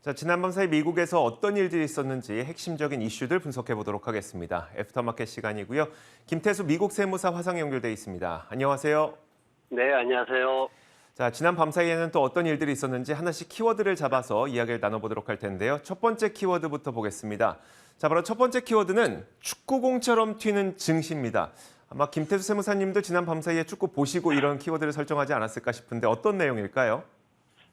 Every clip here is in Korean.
자, 지난밤 사이 미국에서 어떤 일들이 있었는지 핵심적인 이슈들 분석해 보도록 하겠습니다. 애프터마켓 시간이고요. 김태수 미국 세무사 화상 연결돼 있습니다. 안녕하세요. 네, 안녕하세요. 자, 지난 밤 사이에는 또 어떤 일들이 있었는지 하나씩 키워드를 잡아서 이야기를 나눠보도록 할 텐데요. 첫 번째 키워드부터 보겠습니다. 자, 바로 첫 번째 키워드는 축구공처럼 튀는 증시입니다. 아마 김태수 세무사님도 지난 밤 사이에 축구 보시고 이런 키워드를 설정하지 않았을까 싶은데 어떤 내용일까요?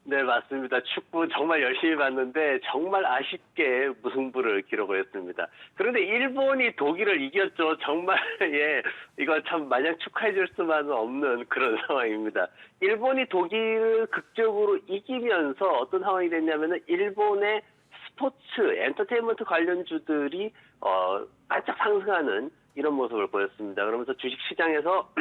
네, 맞습니다. 축구 정말 열심히 봤는데 정말 아쉽게 무승부를 기록을 했습니다. 그런데 일본이 독일을 이겼죠. 정말 예, 이거 참 마냥 축하해 줄 수만은 없는 그런 상황입니다. 일본이 독일을 극적으로 이기면서 어떤 상황이 됐냐면은 일본의 스포츠, 엔터테인먼트 관련주들이 바짝 상승하는 이런 모습을 보였습니다. 그러면서 주식시장에서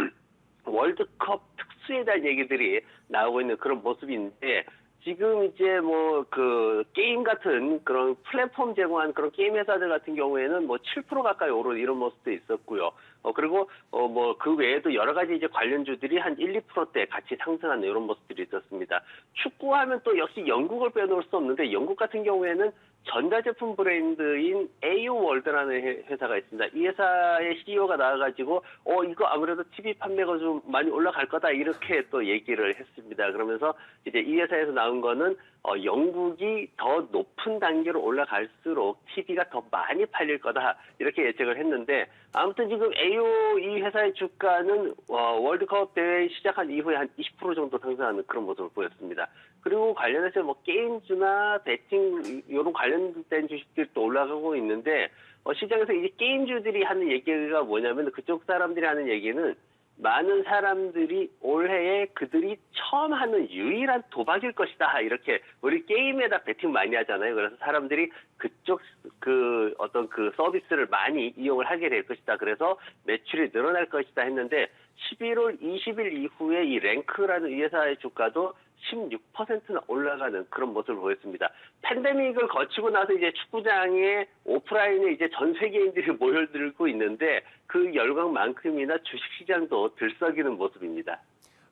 월드컵 특수에 대한 얘기들이 나오고 있는 그런 모습인데 지금 이제 뭐 그 게임 같은 그런 플랫폼 제공한 그런 게임 회사들 같은 경우에는 뭐 7% 가까이 오르는 이런 모습도 있었고요. 그리고 뭐 그 외에도 여러 가지 이제 관련주들이 한 1, 2%대 같이 상승하는 이런 모습들이 있었습니다. 축구하면 또 역시 영국을 빼놓을 수 없는데 영국 같은 경우에는 전자제품 브랜드인 AO월드라는 회사가 있습니다. 이 회사의 CEO가 나와가지고 이거 아무래도 TV 판매가 좀 많이 올라갈 거다 이렇게 또 얘기를 했습니다. 그러면서 이제 이 회사에서 나온 거는 영국이 더 높은 단계로 올라갈수록 TV가 더 많이 팔릴 거다 이렇게 예측을 했는데 아무튼 지금 AO 이 회사의 주가는 월드컵 대회 시작한 이후에 한 20% 정도 상승하는 그런 모습을 보였습니다. 그리고 관련해서 뭐 게임주나 배팅 이런 관련된 주식들도 올라가고 있는데 시장에서 이제 게임주들이 하는 얘기가 뭐냐면 그쪽 사람들이 하는 얘기는 많은 사람들이 올해에 그들이 처음 하는 유일한 도박일 것이다. 이렇게 우리 게임에다 배팅 많이 하잖아요. 그래서 사람들이 그쪽 그 어떤 그 서비스를 많이 이용을 하게 될 것이다. 그래서 매출이 늘어날 것이다 했는데 11월 20일 이후에 이 랭크라는 이 회사의 주가도 16%나 올라가는 그런 모습을 보였습니다. 팬데믹을 거치고 나서 이제 축구장에 오프라인에 이제 전 세계인들이 모여들고 있는데 그 열광만큼이나 주식시장도 들썩이는 모습입니다.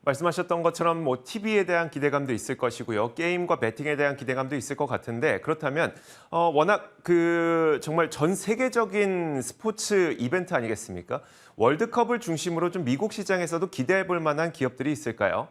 말씀하셨던 것처럼 뭐 TV에 대한 기대감도 있을 것이고요. 게임과 배팅에 대한 기대감도 있을 것 같은데 그렇다면 워낙 그 정말 전 세계적인 스포츠 이벤트 아니겠습니까? 월드컵을 중심으로 좀 미국 시장에서도 기대해 볼 만한 기업들이 있을까요?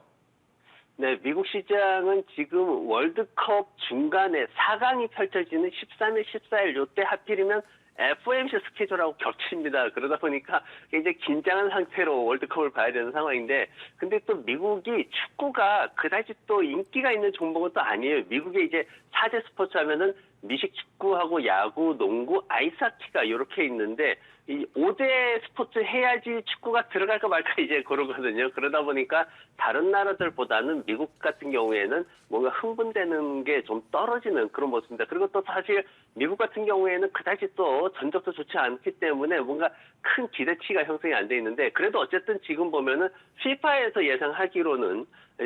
네, 미국 시장은 지금 월드컵 중간에 4강이 펼쳐지는 13일, 14일 요때 하필이면 FOMC 스케줄하고 겹칩니다. 그러다 보니까 굉장히 긴장한 상태로 월드컵을 봐야 되는 상황인데 근데 또 미국이 축구가 그다지 또 인기가 있는 종목은 또 아니에요. 미국의 이제 4대 스포츠 하면은 미식 축구하고 야구, 농구, 아이스하키가 이렇게 있는데 이 5대 스포츠 해야지 축구가 들어갈까 말까 이제 그러거든요. 그러다 보니까 다른 나라들보다는 미국 같은 경우에는 뭔가 흥분되는 게 좀 떨어지는 그런 모습입니다. 그리고 또 사실 미국 같은 경우에는 그다지 또 전적도 좋지 않기 때문에 뭔가 큰 기대치가 형성이 안 돼 있는데 그래도 어쨌든 지금 보면은 FIFA에서 예상하기로는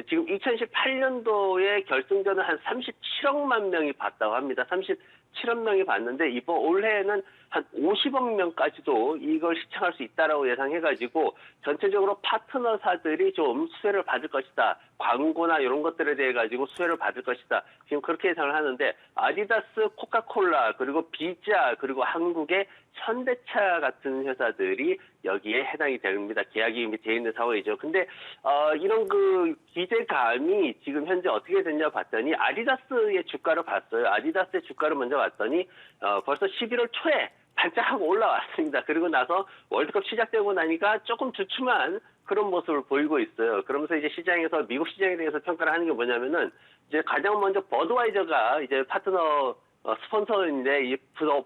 지금 2018년도에 결승전을 한 37억만 명이 봤다고 합니다. 37억 명이 봤는데 이번 올해에는 한 50억 명까지도 이걸 시청할 수 있다라고 예상해가지고 전체적으로 파트너사들이 좀 수혜를 받을 것이다. 광고나 이런 것들에 대해 가지고 수혜를 받을 것이다. 지금 그렇게 예상을 하는데 아디다스, 코카콜라, 그리고 비자, 그리고 한국의 현대차 같은 회사들이 여기에 해당이 됩니다. 계약이 이미 돼 있는 상황이죠. 근데 이런 그 기대감이 지금 현재 어떻게 됐냐 봤더니 아디다스의 주가를 봤어요. 아디다스의 주가를 먼저 봤더니 벌써 11월 초에 반짝하고 올라왔습니다. 그리고 나서 월드컵 시작되고 나니까 조금 주춤한 그런 모습을 보이고 있어요. 그러면서 이제 시장에서 미국 시장에 대해서 평가를 하는 게 뭐냐면은 이제 가장 먼저 버드와이저가 이제 파트너 스폰서인데 이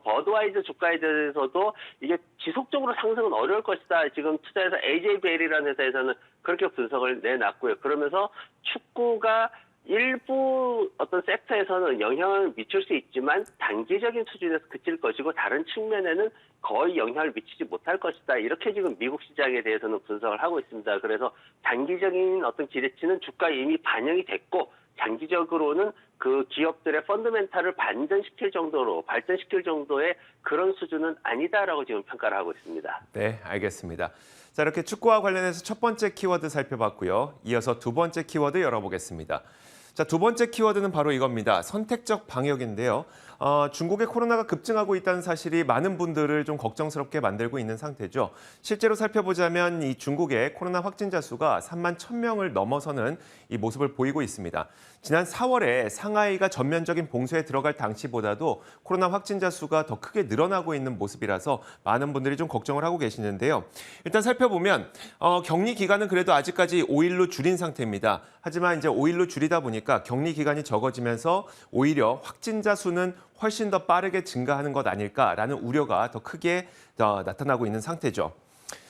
버드와이저 주가에 대해서도 이게 지속적으로 상승은 어려울 것이다. 지금 투자해서 AJBL이라는 회사에서는 그렇게 분석을 내놨고요. 그러면서 축구가 일부 어떤 섹터에서는 영향을 미칠 수 있지만 단기적인 수준에서 그칠 것이고 다른 측면에는 거의 영향을 미치지 못할 것이다. 이렇게 지금 미국 시장에 대해서는 분석을 하고 있습니다. 그래서 단기적인 어떤 기대치는 주가에 이미 반영이 됐고 장기적으로는 그 기업들의 펀더멘탈을 발전시킬 정도의 그런 수준은 아니다라고 지금 평가를 하고 있습니다. 네, 알겠습니다. 자, 이렇게 축구와 관련해서 첫 번째 키워드 살펴봤고요. 이어서 두 번째 키워드 열어보겠습니다. 자, 두 번째 키워드는 바로 이겁니다. 선택적 방역인데요. 중국의 코로나가 급증하고 있다는 사실이 많은 분들을 좀 걱정스럽게 만들고 있는 상태죠. 실제로 살펴보자면 이 중국의 코로나 확진자 수가 3만 1,000명을 넘어서는 이 모습을 보이고 있습니다. 지난 4월에 상하이가 전면적인 봉쇄에 들어갈 당시보다도 코로나 확진자 수가 더 크게 늘어나고 있는 모습이라서 많은 분들이 좀 걱정을 하고 계시는데요. 일단 살펴보면 격리 기간은 그래도 아직까지 5일로 줄인 상태입니다. 하지만 이제 5일로 줄이다 보니까 격리 기간이 적어지면서 오히려 확진자 수는 훨씬 더 빠르게 증가하는 것 아닐까라는 우려가 더 크게 나타나고 있는 상태죠.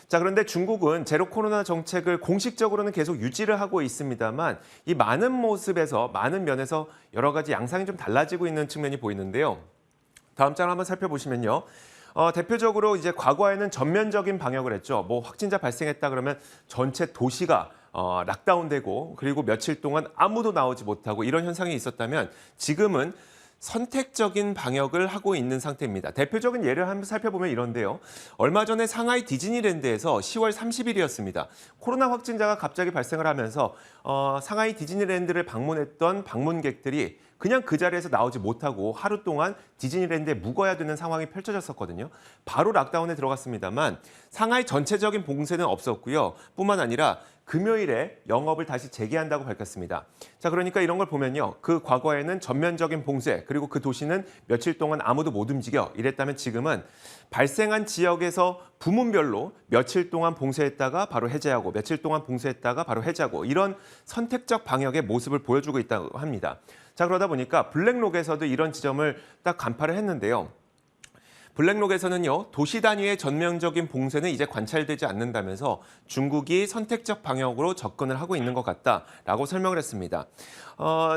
자, 그런데 중국은 제로 코로나 정책을 공식적으로는 계속 유지를 하고 있습니다만 이 많은 모습에서 많은 면에서 여러 가지 양상이 좀 달라지고 있는 측면이 보이는데요. 다음 장을 한번 살펴보시면요. 대표적으로 이제 과거에는 전면적인 방역을 했죠. 뭐 확진자 발생했다 그러면 전체 도시가 락다운되고 그리고 며칠 동안 아무도 나오지 못하고 이런 현상이 있었다면 지금은 선택적인 방역을 하고 있는 상태입니다. 대표적인 예를 한번 살펴보면 이런데요. 얼마 전에 상하이 디즈니랜드에서 10월 30일이었습니다. 코로나 확진자가 갑자기 발생을 하면서 상하이 디즈니랜드를 방문했던 방문객들이 그냥 그 자리에서 나오지 못하고 하루 동안 디즈니랜드에 묵어야 되는 상황이 펼쳐졌었거든요. 바로 락다운에 들어갔습니다만 상하이 전체적인 봉쇄는 없었고요. 뿐만 아니라 금요일에 영업을 다시 재개한다고 밝혔습니다. 자, 그러니까 이런 걸 보면요. 그 과거에는 전면적인 봉쇄, 그리고 그 도시는 며칠 동안 아무도 못 움직여 이랬다면 지금은 발생한 지역에서 부문별로 며칠 동안 봉쇄했다가 바로 해제하고 며칠 동안 봉쇄했다가 바로 해제하고 이런 선택적 방역의 모습을 보여주고 있다고 합니다. 자, 그러다 보니까 블랙록에서도 이런 지점을 딱 간파를 했는데요. 블랙록에서는요, 도시 단위의 전면적인 봉쇄는 이제 관찰되지 않는다면서 중국이 선택적 방역으로 접근을 하고 있는 것 같다라고 설명을 했습니다.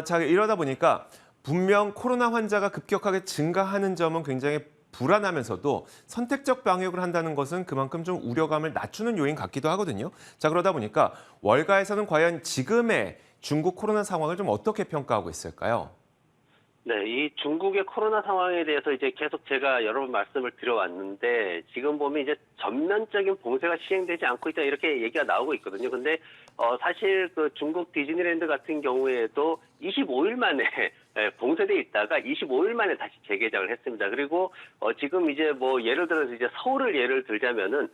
자, 이러다 보니까 분명 코로나 환자가 급격하게 증가하는 점은 굉장히 불안하면서도 선택적 방역을 한다는 것은 그만큼 좀 우려감을 낮추는 요인 같기도 하거든요. 자, 그러다 보니까 월가에서는 과연 지금의 중국 코로나 상황을 좀 어떻게 평가하고 있을까요? 네, 이 중국의 코로나 상황에 대해서 이제 계속 제가 여러 번 말씀을 드려왔는데 지금 보면 이제 전면적인 봉쇄가 시행되지 않고 있다 이렇게 얘기가 나오고 있거든요. 근데 사실 그 중국 디즈니랜드 같은 경우에도 25일 만에 봉쇄돼 있다가 25일 만에 다시 재개장을 했습니다. 그리고 지금 이제 뭐 예를 들어서 이제 서울을 예를 들자면은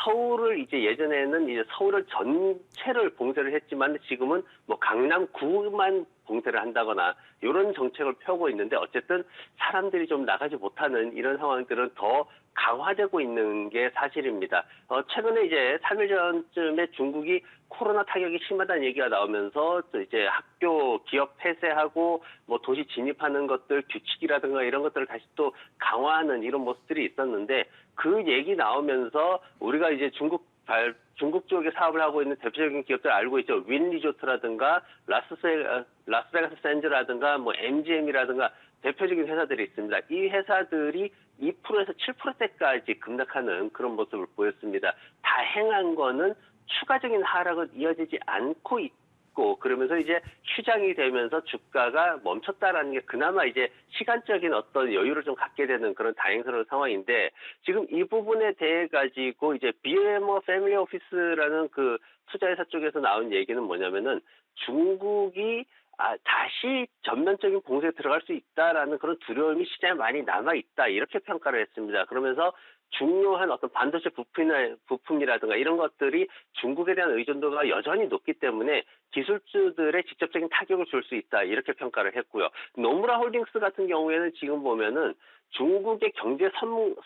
서울을 이제 예전에는 이제 서울을 전체를 봉쇄를 했지만 지금은 뭐 강남구만 봉쇄를 한다거나 이런 정책을 펴고 있는데 어쨌든 사람들이 좀 나가지 못하는 이런 상황들은 더 강화되고 있는 게 사실입니다. 최근에 이제 3일 전쯤에 중국이 코로나 타격이 심하다는 얘기가 나오면서 또 이제 학교, 기업 폐쇄하고 뭐 도시 진입하는 것들 규칙이라든가 이런 것들을 다시 또 강화하는 이런 모습들이 있었는데 그 얘기 나오면서 우리가 이제 중국 쪽에 사업을 하고 있는 대표적인 기업들 알고 있죠. 윈 리조트라든가 라스베가스 샌즈라든가 뭐 MGM이라든가 대표적인 회사들이 있습니다. 이 회사들이 2%에서 7%대까지 급락하는 그런 모습을 보였습니다. 다행한 거는 추가적인 하락은 이어지지 않고 있고 그러면서 이제 휴장이 되면서 주가가 멈췄다라는 게 그나마 이제 시간적인 어떤 여유를 좀 갖게 되는 그런 다행스러운 상황인데 지금 이 부분에 대해 가지고 이제 BMO 패밀리 오피스라는 그 투자회사 쪽에서 나온 얘기는 뭐냐면은 중국이 다시 전면적인 봉쇄에 들어갈 수 있다라는 그런 두려움이 시장에 많이 남아있다. 이렇게 평가를 했습니다. 그러면서 중요한 어떤 반도체 부품이라든가 이런 것들이 중국에 대한 의존도가 여전히 높기 때문에 기술주들의 직접적인 타격을 줄 수 있다. 이렇게 평가를 했고요. 노무라 홀딩스 같은 경우에는 지금 보면은 중국의 경제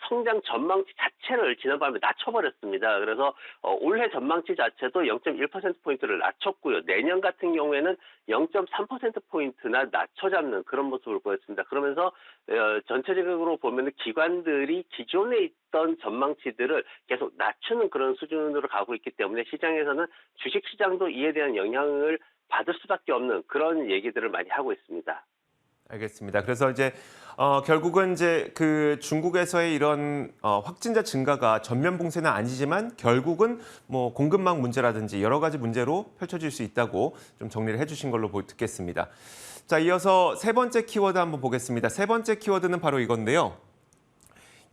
성장 전망치 자체를 지난밤에 낮춰버렸습니다. 그래서 올해 전망치 자체도 0.1%포인트를 낮췄고요. 내년 같은 경우에는 0.3%포인트나 낮춰 잡는 그런 모습을 보였습니다. 그러면서 전체적으로 보면 기관들이 기존에 있던 전망치들을 계속 낮추는 그런 수준으로 가고 있기 때문에 시장에서는 주식시장도 이에 대한 영향을 받을 수밖에 없는 그런 얘기들을 많이 하고 있습니다. 알겠습니다. 그래서 이제 결국은 이제 그 중국에서의 이런 확진자 증가가 전면 봉쇄는 아니지만 결국은 뭐 공급망 문제라든지 여러 가지 문제로 펼쳐질 수 있다고 좀 정리를 해주신 걸로 듣겠습니다. 자, 이어서 세 번째 키워드 한번 보겠습니다. 세 번째 키워드는 바로 이건데요.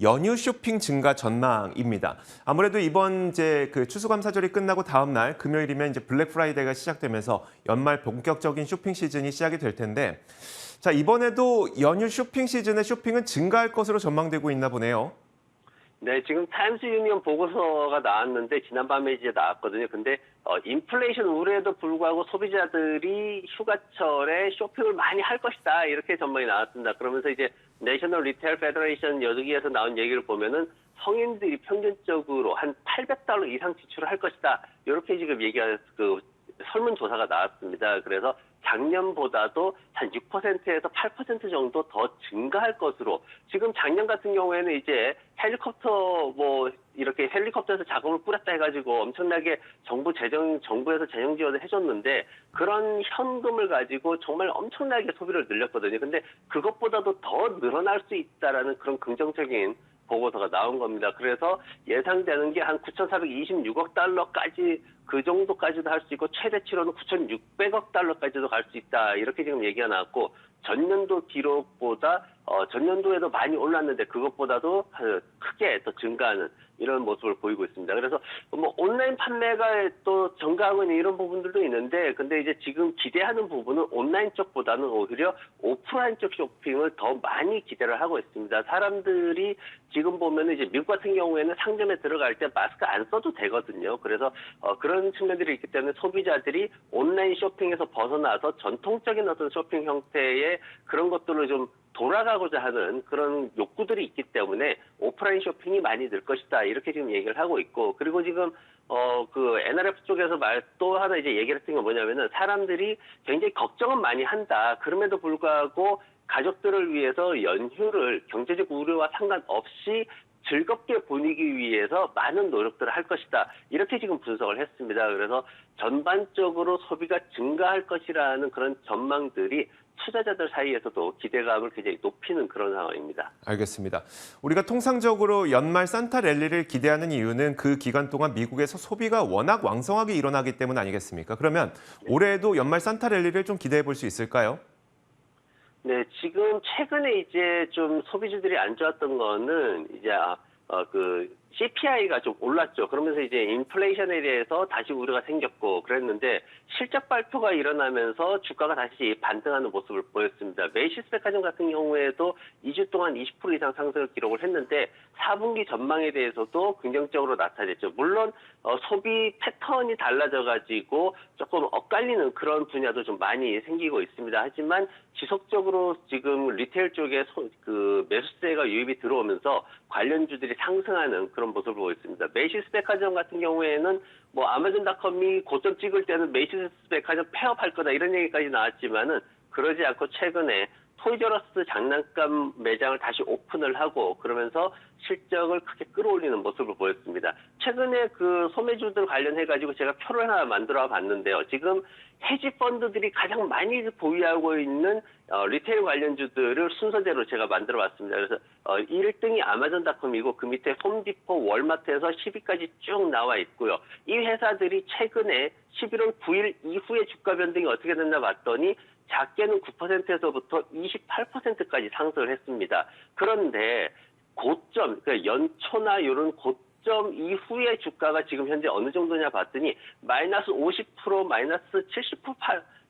연휴 쇼핑 증가 전망입니다. 아무래도 이번 이제 그 추수감사절이 끝나고 다음 날 금요일이면 이제 블랙 프라이데이가 시작되면서 연말 본격적인 쇼핑 시즌이 시작이 될 텐데, 자, 이번에도 연휴 쇼핑 시즌에 쇼핑은 증가할 것으로 전망되고 있나 보네요. 네, 지금 타임스 유니언 보고서가 나왔는데 지난밤에 이제 나왔거든요. 근데 인플레이션 우려에도 불구하고 소비자들이 휴가철에 쇼핑을 많이 할 것이다 이렇게 전망이 나왔습니다. 그러면서 이제 내셔널 리테일 페더레이션 여기에서 나온 얘기를 보면은 성인들이 평균적으로 한 $800 이상 지출을 할 것이다 이렇게 지금 얘기가 설문조사가 나왔습니다. 그래서 작년보다도 한 6%에서 8% 정도 더 증가할 것으로, 지금 작년 같은 경우에는 이제 이렇게 헬리콥터에서 자금을 뿌렸다 해가지고 엄청나게 정부에서 재정 지원을 해줬는데, 그런 현금을 가지고 정말 엄청나게 소비를 늘렸거든요. 근데 그것보다도 더 늘어날 수 있다라는 그런 긍정적인 보고서가 나온 겁니다. 그래서 예상되는 게 한 9,426억 달러까지, 그 정도까지도 할 수 있고 최대치로는 9,600억 달러까지도 갈 수 있다 이렇게 지금 얘기가 나왔고, 전년도 기록보다 전년도에도 많이 올랐는데 그것보다도 크게 더 증가하는 이런 모습을 보이고 있습니다. 그래서 뭐 온라인 판매가 또 증가하는 이런 부분들도 있는데, 근데 이제 지금 기대하는 부분은 온라인 쪽보다는 오히려 오프라인 쪽 쇼핑을 더 많이 기대를 하고 있습니다. 사람들이 지금 보면은 이제 미국 같은 경우에는 상점에 들어갈 때 마스크 안 써도 되거든요. 그래서 그런 측면들이 있기 때문에 소비자들이 온라인 쇼핑에서 벗어나서 전통적인 어떤 쇼핑 형태의 그런 것들을 좀 돌아가고자 하는 그런 욕구들이 있기 때문에 오프라인 쇼핑이 많이 늘 것이다 이렇게 지금 얘기를 하고 있고, 그리고 지금 NRF 쪽에서 또 하나 이제 얘기를 했던 게 뭐냐면은 사람들이 굉장히 걱정은 많이 한다. 그럼에도 불구하고 가족들을 위해서 연휴를 경제적 우려와 상관없이 즐겁게 보내기 위해서 많은 노력들을 할 것이다 이렇게 지금 분석을 했습니다. 그래서 전반적으로 소비가 증가할 것이라는 그런 전망들이 투자자들 사이에서도 기대감을 굉장히 높이는 그런 상황입니다. 알겠습니다. 우리가 통상적으로 연말 산타 랠리를 기대하는 이유는 그 기간 동안 미국에서 소비가 워낙 왕성하게 일어나기 때문 아니겠습니까? 그러면 올해에도 연말 산타 랠리를 좀 기대해 볼 수 있을까요? 네, 지금 최근에 이제 좀 소비주들이 안 좋았던 거는 이제 CPI가 좀 올랐죠. 그러면서 이제 인플레이션에 대해서 다시 우려가 생겼고 그랬는데, 실적 발표가 일어나면서 주가가 다시 반등하는 모습을 보였습니다. 메이시스 백화점 같은 경우에도 2주 동안 20% 이상 상승을 기록을 했는데 4분기 전망에 대해서도 긍정적으로 나타냈죠. 물론 소비 패턴이 달라져가지고 조금 엇갈리는 그런 분야도 좀 많이 생기고 있습니다. 하지만 지속적으로 지금 리테일 쪽에 매수세가 유입이 들어오면서 관련주들이 상승하는 그런 모습을 보고 있습니다. 메이시스 백화점 같은 경우에는 아마존닷컴이 고점 찍을 때는 메이시스 백화점 폐업할 거다 이런 얘기까지 나왔지만은 그러지 않고 최근에 토이저러스 장난감 매장을 다시 오픈을 하고 그러면서 실적을 크게 끌어올리는 모습을 보였습니다. 최근에 그 소매주들 관련해가지고 제가 표를 하나 만들어 봤는데요. 지금 헤지 펀드들이 가장 많이 보유하고 있는 리테일 관련주들을 순서대로 제가 만들어 봤습니다. 그래서 1등이 아마존닷컴이고 그 밑에 홈디포, 월마트에서 10위까지 쭉 나와 있고요. 이 회사들이 최근에 11월 9일 이후에 주가 변동이 어떻게 됐나 봤더니 작게는 9%에서부터 28%까지 상승을 했습니다. 그런데 고점, 그러니까 연초나 이런 고점 이후의 주가가 지금 현재 어느 정도냐 봤더니 마이너스 50%, 마이너스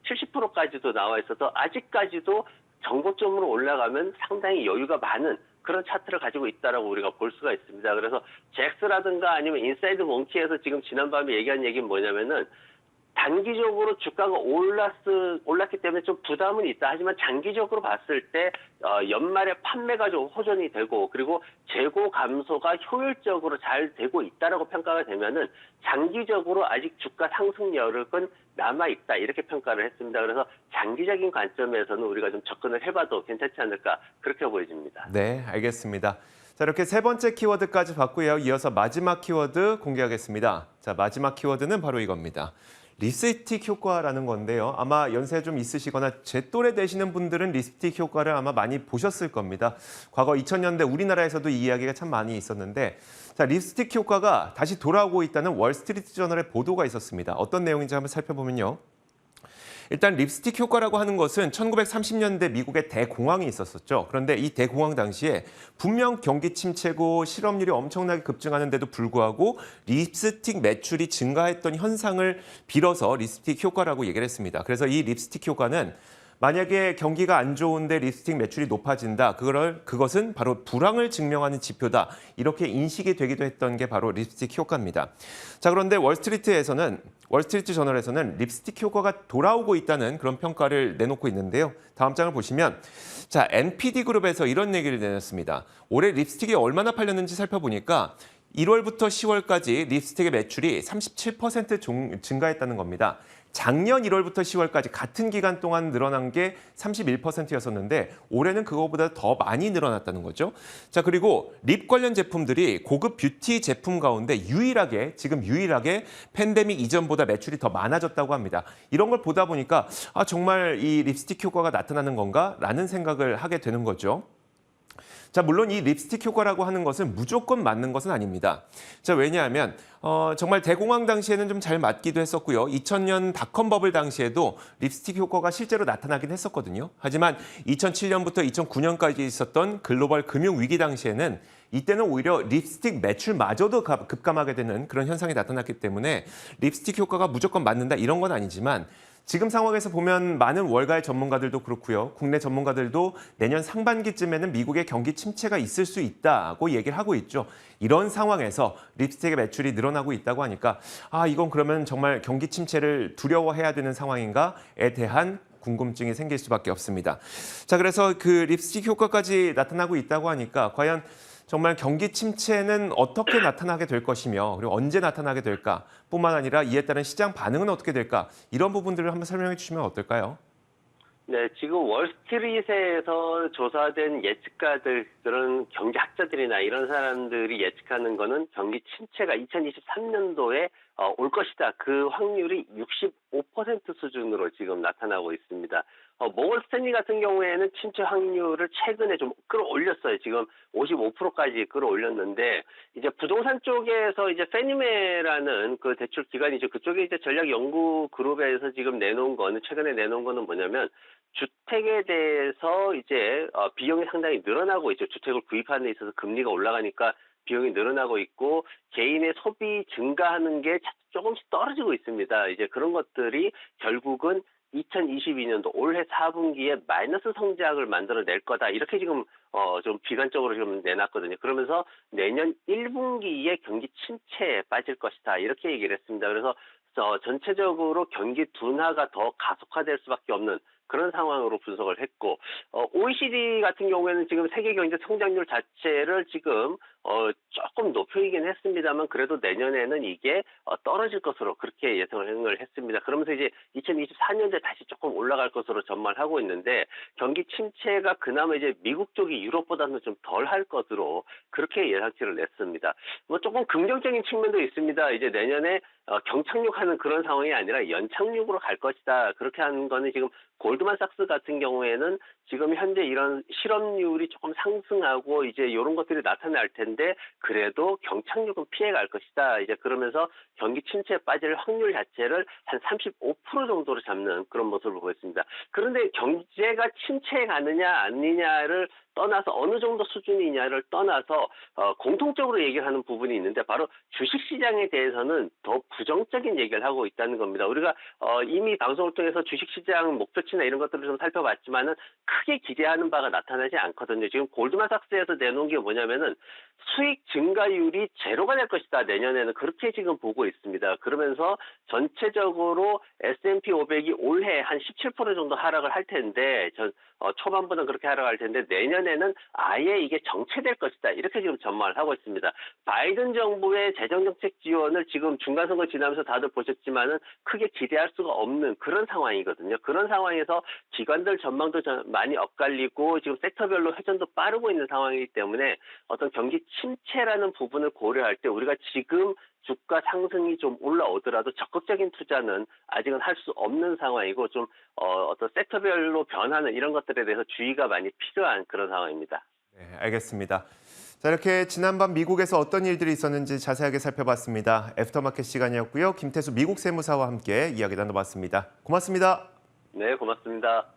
70%까지도 나와 있어서 아직까지도 정고점으로 올라가면 상당히 여유가 많은 그런 차트를 가지고 있다라고 우리가 볼 수가 있습니다. 그래서 잭스라든가 아니면 인사이드 몽키에서 지금 지난밤에 얘기한 얘기는 뭐냐면은 단기적으로 주가가 올랐기 때문에 좀 부담은 있다. 하지만 장기적으로 봤을 때 연말에 판매가 좀 호전이 되고 그리고 재고 감소가 효율적으로 잘 되고 있다라고 평가가 되면은 장기적으로 아직 주가 상승 여력은 남아 있다 이렇게 평가를 했습니다. 그래서 장기적인 관점에서는 우리가 좀 접근을 해봐도 괜찮지 않을까 그렇게 보여집니다. 네, 알겠습니다. 자, 이렇게 세 번째 키워드까지 봤고요. 이어서 마지막 키워드 공개하겠습니다. 자, 마지막 키워드는 바로 이겁니다. 립스틱 효과라는 건데요. 아마 연세 좀 있으시거나 제 또래 되시는 분들은 립스틱 효과를 아마 많이 보셨을 겁니다. 과거 2000년대 우리나라에서도 이 이야기가 참 많이 있었는데, 자, 립스틱 효과가 다시 돌아오고 있다는 월스트리트 저널의 보도가 있었습니다. 어떤 내용인지 한번 살펴보면요. 일단 립스틱 효과라고 하는 것은 1930년대 미국에 대공황이 있었었죠. 그런데 이 대공황 당시에 분명 경기 침체고 실업률이 엄청나게 급증하는데도 불구하고 립스틱 매출이 증가했던 현상을 빌어서 립스틱 효과라고 얘기를 했습니다. 그래서 이 립스틱 효과는 만약에 경기가 안 좋은데 립스틱 매출이 높아진다. 그것은 바로 불황을 증명하는 지표다. 이렇게 인식이 되기도 했던 게 바로 립스틱 효과입니다. 자, 그런데 월스트리트 저널에서는 립스틱 효과가 돌아오고 있다는 그런 평가를 내놓고 있는데요. 다음 장을 보시면 자, NPD 그룹에서 이런 얘기를 내놨습니다. 올해 립스틱이 얼마나 팔렸는지 살펴보니까 1월부터 10월까지 립스틱의 매출이 37% 증가했다는 겁니다. 작년 1월부터 10월까지 같은 기간 동안 늘어난 게 31%였었는데 올해는 그거보다 더 많이 늘어났다는 거죠. 자, 그리고 립 관련 제품들이 고급 뷰티 제품 가운데 지금 유일하게 팬데믹 이전보다 매출이 더 많아졌다고 합니다. 이런 걸 보다 보니까 정말 이 립스틱 효과가 나타나는 건가라는 생각을 하게 되는 거죠. 자, 물론 이 립스틱 효과라고 하는 것은 무조건 맞는 것은 아닙니다. 자, 왜냐하면 정말 대공황 당시에는 좀 잘 맞기도 했었고요. 2000년 닷컴 버블 당시에도 립스틱 효과가 실제로 나타나긴 했었거든요. 하지만 2007년부터 2009년까지 있었던 글로벌 금융 위기 당시에는 이때는 오히려 립스틱 매출마저도 급감하게 되는 그런 현상이 나타났기 때문에 립스틱 효과가 무조건 맞는다 이런 건 아니지만 지금 상황에서 보면 많은 월가의 전문가들도 그렇고요. 국내 전문가들도 내년 상반기쯤에는 미국의 경기 침체가 있을 수 있다고 얘기를 하고 있죠. 이런 상황에서 립스틱의 매출이 늘어나고 있다고 하니까 이건 그러면 정말 경기 침체를 두려워해야 되는 상황인가에 대한 궁금증이 생길 수밖에 없습니다. 자, 그래서 그 립스틱 효과까지 나타나고 있다고 하니까 과연 정말 경기 침체는 어떻게 나타나게 될 것이며 그리고 언제 나타나게 될까 뿐만 아니라 이에 따른 시장 반응은 어떻게 될까 이런 부분들을 한번 설명해 주시면 어떨까요? 네, 지금 월스트리트에서 조사된 예측가들, 그런 경제학자들이나 이런 사람들이 예측하는 거는 경기 침체가 2023년도에 올 것이다. 그 확률이 65% 수준으로 지금 나타나고 있습니다. 모건 스탠리 같은 경우에는 침체 확률을 최근에 좀 끌어올렸어요. 지금 55%까지 끌어올렸는데, 이제 부동산 쪽에서 이제 페니메라는 그 대출 기관이죠. 그쪽에 이제 전략 연구 그룹에서 지금 최근에 내놓은 거는 뭐냐면, 주택에 대해서 이제 비용이 상당히 늘어나고 있죠. 주택을 구입하는 데 있어서 금리가 올라가니까 비용이 늘어나고 있고 개인의 소비 증가하는 게 조금씩 떨어지고 있습니다. 이제 그런 것들이 결국은 2022년도 올해 4분기에 마이너스 성장을 만들어낼 거다. 이렇게 지금 좀 비관적으로 지금 내놨거든요. 그러면서 내년 1분기에 경기 침체에 빠질 것이다. 이렇게 얘기를 했습니다. 그래서 전체적으로 경기 둔화가 더 가속화될 수밖에 없는 그런 상황으로 분석을 했고, OECD 같은 경우에는 지금 세계 경제 성장률 자체를 지금 조금 높이긴 했습니다만 그래도 내년에는 이게 떨어질 것으로 그렇게 예상을 했습니다. 그러면서 이제 2024년도에 다시 조금 올라갈 것으로 전망을 하고 있는데, 경기 침체가 그나마 이제 미국 쪽이 유럽보다는 좀 덜 할 것으로 그렇게 예상치를 냈습니다. 뭐 조금 긍정적인 측면도 있습니다. 이제 내년에 경착륙하는 그런 상황이 아니라 연착륙으로 갈 것이다. 그렇게 하는 거는 지금 골드만삭스 같은 경우에는 지금 현재 이런 실업률이 조금 상승하고 이제 이런 것들이 나타날 텐데 그래도 경착륙은 피해갈 것이다. 이제 그러면서 경기 침체에 빠질 확률 자체를 한 35% 정도로 잡는 그런 모습을 보였습니다. 그런데 경제가 침체에 가느냐 아니냐를 떠나서 어느 정도 수준이냐를 떠나서 공통적으로 얘기를 하는 부분이 있는데 바로 주식시장에 대해서는 더 부정적인 얘기를 하고 있다는 겁니다. 우리가 이미 방송을 통해서 주식시장 목표치나 이런 것들을 좀 살펴봤지만은 크게 기대하는 바가 나타나지 않거든요. 지금 골드만삭스에서 내놓은 게 뭐냐면은 수익 증가율이 제로가 될 것이다. 내년에는 그렇게 지금 보고 있습니다. 그러면서 전체적으로 S&P 500이 올해 한 17% 정도 하락을 할 텐데 초반부는 그렇게 하락할 텐데 내년에는 아예 이게 정체될 것이다. 이렇게 지금 전망을 하고 있습니다. 바이든 정부의 재정정책 지원을 지금 중간선거 지나면서 다들 보셨지만은 크게 기대할 수가 없는 그런 상황이거든요. 그런 상황에서 기관들 전망도 많이 엇갈리고 지금 섹터별로 회전도 빠르고 있는 상황이기 때문에 어떤 경기 침체라는 부분을 고려할 때 우리가 지금 주가 상승이 좀 올라오더라도 적극적인 투자는 아직은 할 수 없는 상황이고 좀 어떤 섹터별로 변하는 이런 것들에 대해서 주의가 많이 필요한 그런 상황입니다. 네, 알겠습니다. 자, 이렇게 지난밤 미국에서 어떤 일들이 있었는지 자세하게 살펴봤습니다. 애프터마켓 시간이었고요. 김태수 미국 세무사와 함께 이야기 나눠봤습니다. 고맙습니다. 네, 고맙습니다.